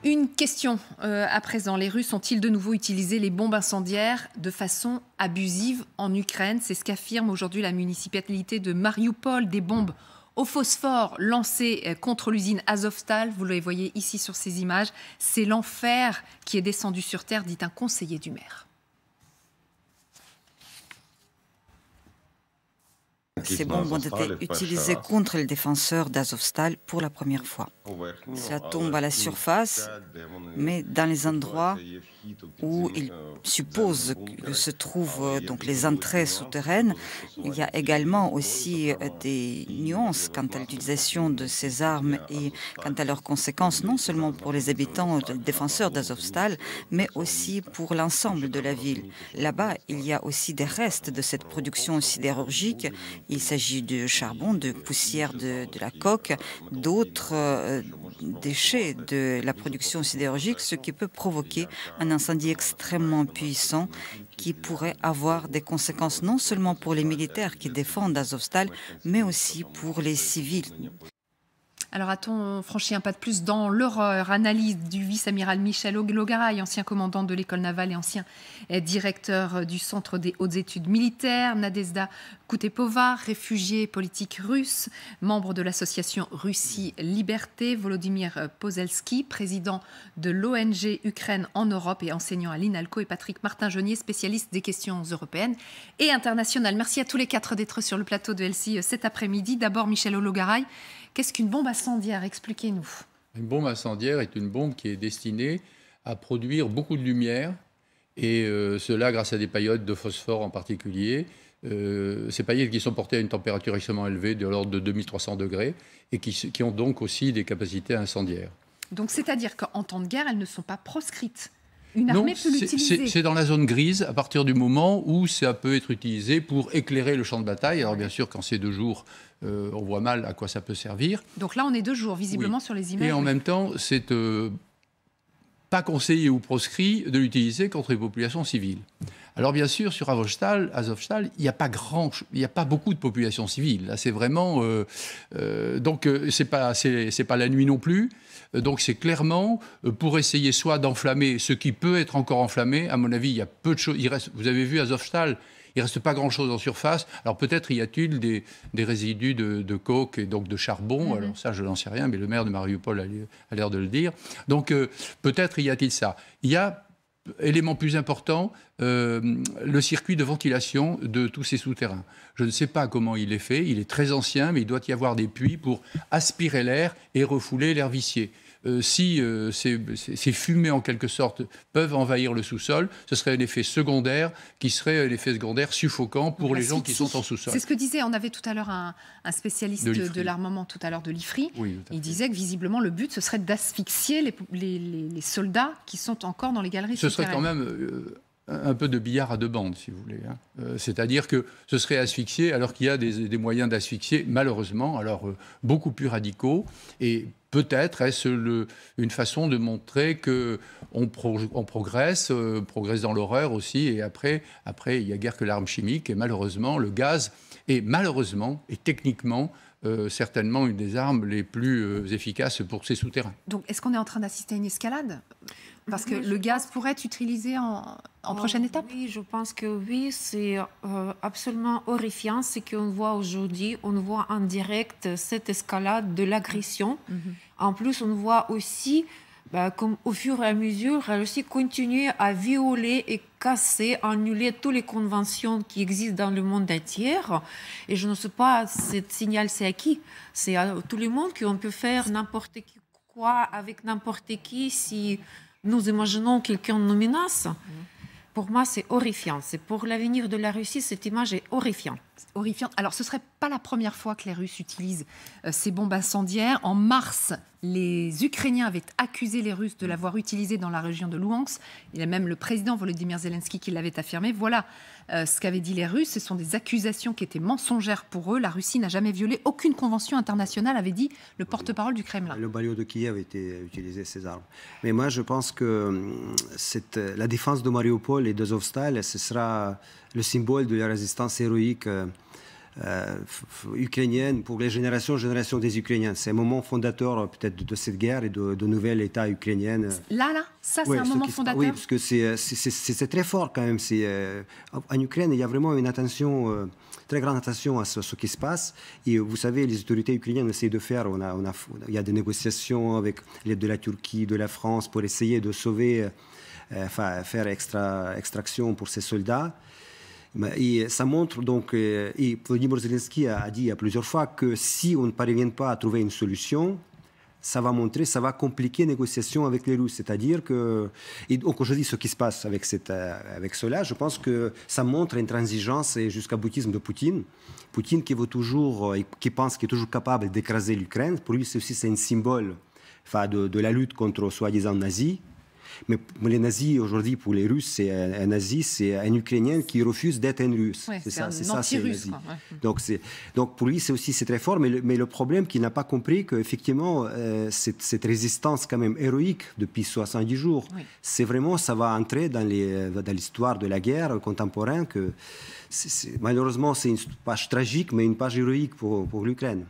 Une question à présent. Les Russes ont-ils de nouveau utilisé les bombes incendiaires de façon abusive en Ukraine? C'est ce qu'affirme aujourd'hui la municipalité de Mariupol. Des bombes au phosphore lancées contre l'usine Azovstal. Vous le voyez ici sur ces images. C'est l'enfer qui est descendu sur terre, dit un conseiller du maire. Ces bombes ont été utilisées contre les défenseurs d'Azovstal pour la première fois. Ça tombe à la surface, mais dans les endroits où ils supposent que se trouvent donc les entrées souterraines, il y a également aussi des nuances quant à l'utilisation de ces armes et quant à leurs conséquences, non seulement pour les habitants, les défenseurs d'Azovstal, mais aussi pour l'ensemble de la ville. Là-bas, il y a aussi des restes de cette production sidérurgique. Il s'agit de charbon, de poussière de la coque, d'autres déchets de la production sidérurgique, ce qui peut provoquer un incendie extrêmement puissant qui pourrait avoir des conséquences non seulement pour les militaires qui défendent Azovstal, mais aussi pour les civils. Alors a-t-on franchi un pas de plus dans l'horreur? Analyse du vice-amiral Michel Oglogaray, ancien commandant de l'école navale et ancien directeur du Centre des hautes études militaires. Nadezhda Koutepova, réfugié politique russe, membre de l'association Russie Liberté. Volodymyr Pozelski, président de l'ONG Ukraine en Europe et enseignant à l'INALCO. Et Patrick Martin-Jeunier, spécialiste des questions européennes et internationales. Merci à tous les quatre d'être sur le plateau de LCI cet après-midi. D'abord Michel Oglogaray. Qu'est-ce qu'une bombe incendiaire? Expliquez-nous. Une bombe incendiaire est une bombe qui est destinée à produire beaucoup de lumière, et cela grâce à des paillettes de phosphore en particulier. Ces paillettes qui sont portées à une température extrêmement élevée, de l'ordre de 2300 degrés, et qui ont donc aussi des capacités incendiaires. Donc c'est-à-dire qu'en temps de guerre, elles ne sont pas proscrites? Une armée peut l'utiliser. C'est dans la zone grise à partir du moment où ça peut être utilisé pour éclairer le champ de bataille. Alors bien sûr, quand c'est de jour, on voit mal à quoi ça peut servir. Donc là, on est de jour, visiblement, sur les images. Et en même temps, c'est pas conseillé ou proscrit de l'utiliser contre les populations civiles. Alors bien sûr, sur Azovstal, il n'y a pas beaucoup de populations civiles. Là, c'est vraiment... donc, c'est pas la nuit non plus. Donc, c'est clairement pour essayer soit d'enflammer ce qui peut être encore enflammé. À mon avis, il y a peu de choses. Vous avez vu Azovstal, il ne reste pas grand-chose en surface. Alors, peut-être y a-t-il des résidus de coke et donc de charbon. Alors ça, je n'en sais rien, mais le maire de Mariupol a l'air de le dire. Donc, peut-être y a-t-il ça. Il y a... Élément plus important, le circuit de ventilation de tous ces souterrains. Je ne sais pas comment il est fait, il est très ancien, mais il doit y avoir des puits pour aspirer l'air et refouler l'air vicié. Si ces fumées, en quelque sorte, peuvent envahir le sous-sol, ce serait un effet secondaire qui serait un effet secondaire suffocant pour les gens qui sont en sous-sol. C'est ce que disait, on avait tout à l'heure un spécialiste de l'armement tout à l'heure de l'IFRI. Oui, il disait que visiblement le but, ce serait d'asphyxier les soldats qui sont encore dans les galeries souterraines. Ce serait quand même... un peu de billard à deux bandes, si vous voulez. C'est-à-dire que ce serait asphyxié, alors qu'il y a des moyens d'asphyxier, malheureusement, alors beaucoup plus radicaux. Et peut-être est-ce une façon de montrer qu'on progresse dans l'horreur aussi. Et après, il n'y a guère que l'arme chimique. Et malheureusement, le gaz est techniquement certainement une des armes les plus efficaces pour ces souterrains. Donc, est-ce qu'on est en train d'assister à une escalade ? Parce que le gaz pourrait être utilisé en prochaine étape? Oui, je pense que oui, c'est absolument horrifiant ce qu'on voit aujourd'hui. On voit en direct cette escalade de l'agression. En plus, on voit aussi, comme au fur et à mesure, elle aussi continuer à violer et casser, annuler toutes les conventions qui existent dans le monde entier. Et je ne sais pas, ce signal, c'est à qui? C'est à tout le monde qu'on peut faire n'importe quoi avec n'importe qui si... nous imaginons quelqu'un nous menace. Pour moi, c'est horrifiant. C'est pour l'avenir de la Russie, cette image est horrifiante. Alors, ce ne serait pas la première fois que les Russes utilisent ces bombes incendiaires. En mars, les Ukrainiens avaient accusé les Russes de l'avoir utilisée dans la région de Louhansk. Il y a même le président Volodymyr Zelensky qui l'avait affirmé. Voilà ce qu'avaient dit les Russes. Ce sont des accusations qui étaient mensongères pour eux. La Russie n'a jamais violé aucune convention internationale, avait dit le porte-parole du Kremlin. Le barreau de Kiev a utilisé ces armes. Mais moi, je pense que la défense de Mariupol et d'Azovstal, ce sera le symbole de la résistance héroïque ukrainienne pour les générations des Ukrainiens. C'est un moment fondateur peut-être de cette guerre et de nouvel État ukrainien. Là, ça c'est un moment fondateur. Oui, parce que c'est très fort quand même. En Ukraine, il y a vraiment une attention, très grande attention à ce qui se passe. Et vous savez, les autorités ukrainiennes essayent de faire. Il y a des négociations avec l'aide de la Turquie, de la France pour essayer de sauver, faire extraction pour ces soldats. Et ça montre donc, et Volodymyr Zelensky a dit à plusieurs fois que si on ne parvient pas à trouver une solution, ça va compliquer les négociations avec les Russes. C'est-à-dire que, et donc aujourd'hui, ce qui se passe avec cela, je pense que ça montre une transigence et jusqu'à boutisme de Poutine. Poutine qui veut toujours, qui pense qu'il est toujours capable d'écraser l'Ukraine. Pour lui, c'est un symbole de la lutte contre soi-disant nazis. Mais les nazis, aujourd'hui, pour les Russes, un nazi, c'est un Ukrainien qui refuse d'être un Russe. Ouais, c'est un anti-russe. Ouais. Donc, pour lui, c'est très fort. Mais le problème, qu'il n'a pas compris qu'effectivement, cette résistance quand même héroïque depuis 70 jours, c'est vraiment, ça va entrer dans l'histoire de la guerre contemporaine. Malheureusement, c'est une page tragique, mais une page héroïque pour l'Ukraine.